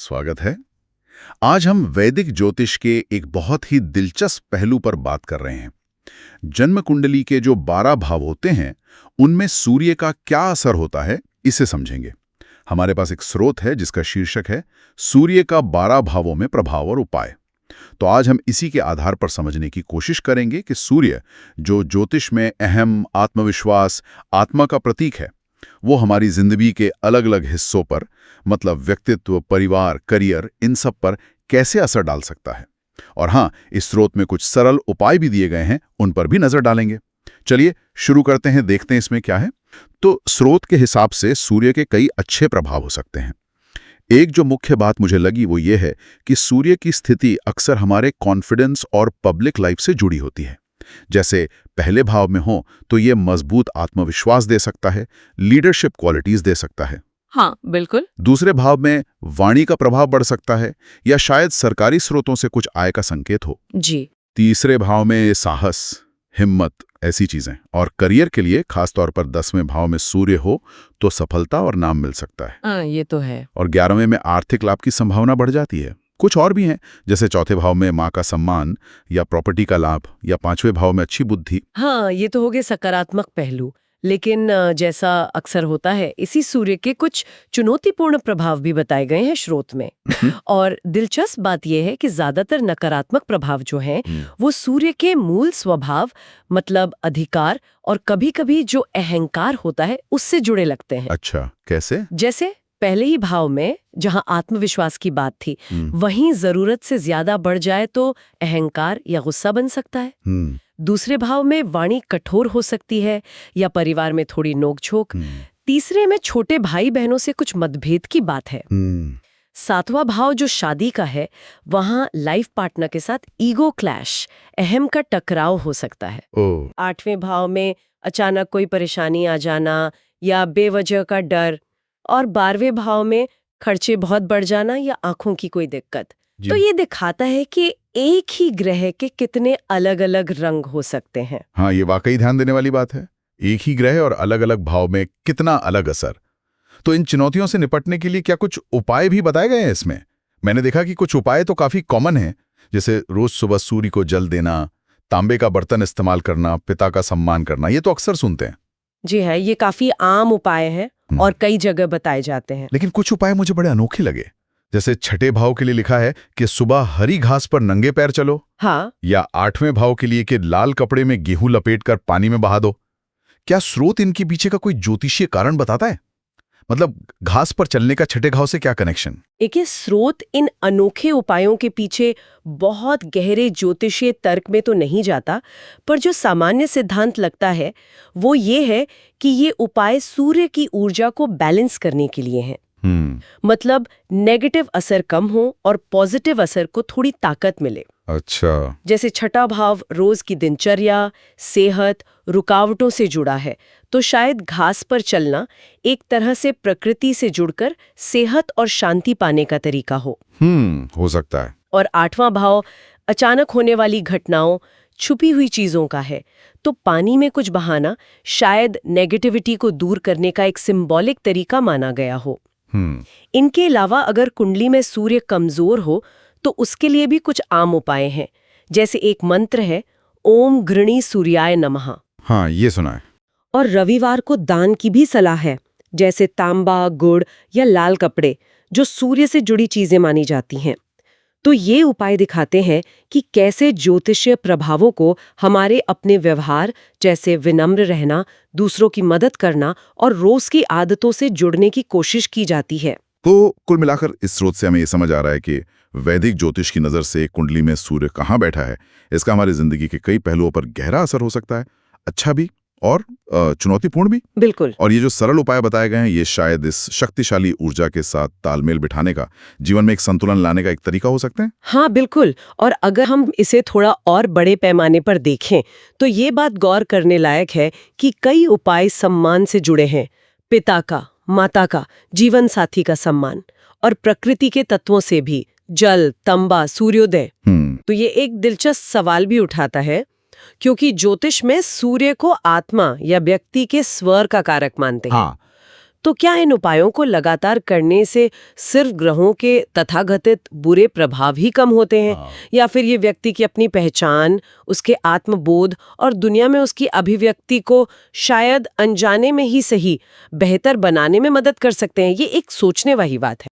स्वागत है। आज हम वैदिक ज्योतिष के एक बहुत ही दिलचस्प पहलू पर बात कर रहे हैं। जन्म कुंडली के जो 12 भाव होते हैं, उनमें सूर्य का क्या असर होता है, इसे समझेंगे। हमारे पास एक स्रोत है जिसका शीर्षक है सूर्य का 12 भावों में प्रभाव और उपाय। तो आज हम इसी के आधार पर समझने की कोशिश करेंगे कि सूर्य, जो ज्योतिष में अहम, आत्मविश्वास, आत्मा का प्रतीक है, वो हमारी जिंदगी के अलग अलग हिस्सों पर, मतलब व्यक्तित्व, परिवार, करियर, इन सब पर कैसे असर डाल सकता है। और हाँ, इस स्रोत में कुछ सरल उपाय भी दिए गए हैं, उन पर भी नजर डालेंगे। चलिए शुरू करते हैं, देखते हैं इसमें क्या है। तो स्रोत के हिसाब से सूर्य के कई अच्छे प्रभाव हो सकते हैं। एक जो मुख्य बात मुझे लगी वो ये है कि सूर्य की स्थिति अक्सर हमारे कॉन्फिडेंस और पब्लिक लाइफ से जुड़ी होती है। जैसे पहले भाव में हो तो ये मजबूत आत्मविश्वास दे सकता है, लीडरशिप क्वालिटीज दे सकता है। हाँ, बिल्कुल। दूसरे भाव में वाणी का प्रभाव बढ़ सकता है या शायद सरकारी स्रोतों से कुछ आय का संकेत हो। जी। तीसरे भाव में साहस, हिम्मत, ऐसी चीजें। और करियर के लिए खासतौर पर 10वें भाव में सूर्य हो तो सफलता और नाम मिल सकता है। ये तो है। और 11वें में आर्थिक लाभ की संभावना बढ़ जाती है। कुछ और भी हैं, जैसे चौथे भाव में माँ का सम्मान या प्रॉपर्टी का लाभ, या 5वें भाव में अच्छी बुद्धि। हाँ, ये तो हो गए सकारात्मक पहलू। लेकिन जैसा अक्सर होता है, इसी सूर्य के कुछ चुनौतीपूर्ण प्रभाव भी बताए गए हैं स्रोत में। और दिलचस्प बात यह है कि ज्यादातर नकारात्मक प्रभाव जो हैं, वो सूर्य के मूल स्वभाव, मतलब अधिकार और कभी-कभी जो अहंकार होता है, उससे जुड़े लगते हैं। अच्छा, कैसे? जैसे पहले ही भाव में जहां आत्मविश्वास की बात थी, वहीं जरूरत से ज्यादा बढ़ जाए तो अहंकार या गुस्सा बन सकता है। दूसरे भाव में वाणी कठोर हो सकती है या परिवार में थोड़ी नोकझोंक। तीसरे में छोटे भाई बहनों से कुछ मतभेद की बात है। 7वां भाव जो शादी का है, वहां लाइफ पार्टनर के साथ ईगो क्लैश, अहम का टकराव हो सकता है। 8वें भाव में अचानक कोई परेशानी आ जाना या बेवजह का डर। और 12वें भाव में खर्चे बहुत बढ़ जाना या आंखों की कोई दिक्कत। तो ये दिखाता है कि एक ही ग्रह के कितने अलग अलग रंग हो सकते हैं। हाँ, ये वाकई ध्यान देने वाली बात है। एक ही ग्रह और अलग अलग भाव में कितना अलग असर। तो इन चुनौतियों से निपटने के लिए क्या कुछ उपाय भी बताए गए हैं इसमें? मैंने देखा कि कुछ उपाय तो काफी कॉमन हैं, जैसे रोज सुबह सूर्य को जल देना, तांबे का बर्तन इस्तेमाल करना, पिता का सम्मान करना। ये तो अक्सर सुनते हैं। जी है, ये काफी आम उपाय हैं और कई जगह बताए जाते हैं। लेकिन कुछ उपाय मुझे बड़े अनोखे लगे। जैसे छठे भाव के लिए लिखा है कि सुबह हरी घास पर नंगे पैर चलो। हाँ। या 8वें भाव के लिए कि लाल कपड़े में गेहूं लपेटकर पानी में बहा दो। क्या स्रोत इनके पीछे का कोई ज्योतिषीय कारण बताता है? मतलब घास पर चलने का छठे भाव से क्या कनेक्शन? एक स्रोत इन अनोखे उपायों के पीछे बहुत गहरे ज्योतिषीय तर्क में तो नहीं जाता, पर जो सामान्य सिद्धांत लगता है वो ये है कि ये उपाय सूर्य की ऊर्जा को बैलेंस करने के लिए हैं। मतलब नेगेटिव असर कम हो और पॉजिटिव असर को थोड़ी ताकत मिले। अच्छा। जैसे छठा भाव रोज की दिनचर्या, सेहत, रुकावटों से जुड़ा है, तो शायद घास पर चलना एक तरह से प्रकृति से जुड़कर सेहत और शांति पाने का तरीका हो सकता है। और 8वां भाव अचानक होने वाली घटनाओं, छुपी हुई चीजों का है, तो पानी में कुछ बहाना शायद नेगेटिविटी को दूर करने का एक सिंबॉलिक तरीका माना गया हो। इनके अलावा अगर कुंडली में सूर्य कमजोर हो तो उसके लिए भी कुछ आम उपाय हैं। जैसे एक मंत्र है, ओम घृणी सूर्याय नमः। हाँ, ये सुना है। और रविवार को दान की भी सलाह है, जैसे तांबा, गुड़ या लाल कपड़े, जो सूर्य से जुड़ी चीजें मानी जाती हैं। तो ये उपाय दिखाते हैं कि कैसे ज्योतिषीय प्रभावों को हमारे अपने व्यवहार, जैसे विनम्र रहना, दूसरों की मदद करना और रोज की आदतों से जुड़ने की कोशिश की जाती है। तो कुल मिलाकर इस स्रोत से हमें ये समझ आ रहा है कि वैदिक ज्योतिष की नजर से कुंडली में सूर्य कहाँ बैठा है, इसका हमारी जिंदगी के कई पहलुओं पर गहरा असर हो सकता है, अच्छा भी और चुनौतीपूर्ण भी। बिल्कुल। और ये जो सरल उपाय बताए गए हैं, ये शायद इस शक्तिशाली ऊर्जा के साथ तालमेल बिठाने का, जीवन में एक संतुलन लाने का एक तरीका हो सकते हैं। हाँ, बिल्कुल। और अगर हम इसे थोड़ा और बड़े पैमाने पर देखें तो ये बात गौर करने लायक है कि कई उपाय सम्मान से जुड़े हैं। पिता का, माता का, जीवन साथी का सम्मान, और प्रकृति के तत्वों से भी, जल, तंबा, सूर्योदय। तो ये एक दिलचस्प सवाल भी उठाता है, क्योंकि ज्योतिष में सूर्य को आत्मा या व्यक्ति के स्वर का कारक मानते हैं। हाँ। तो क्या इन उपायों को लगातार करने से सिर्फ ग्रहों के तथाकथित बुरे प्रभाव ही कम होते हैं, या फिर ये व्यक्ति की अपनी पहचान, उसके आत्मबोध और दुनिया में उसकी अभिव्यक्ति को शायद अनजाने में ही सही बेहतर बनाने में मदद कर सकते हैं? ये एक सोचने वाली बात है।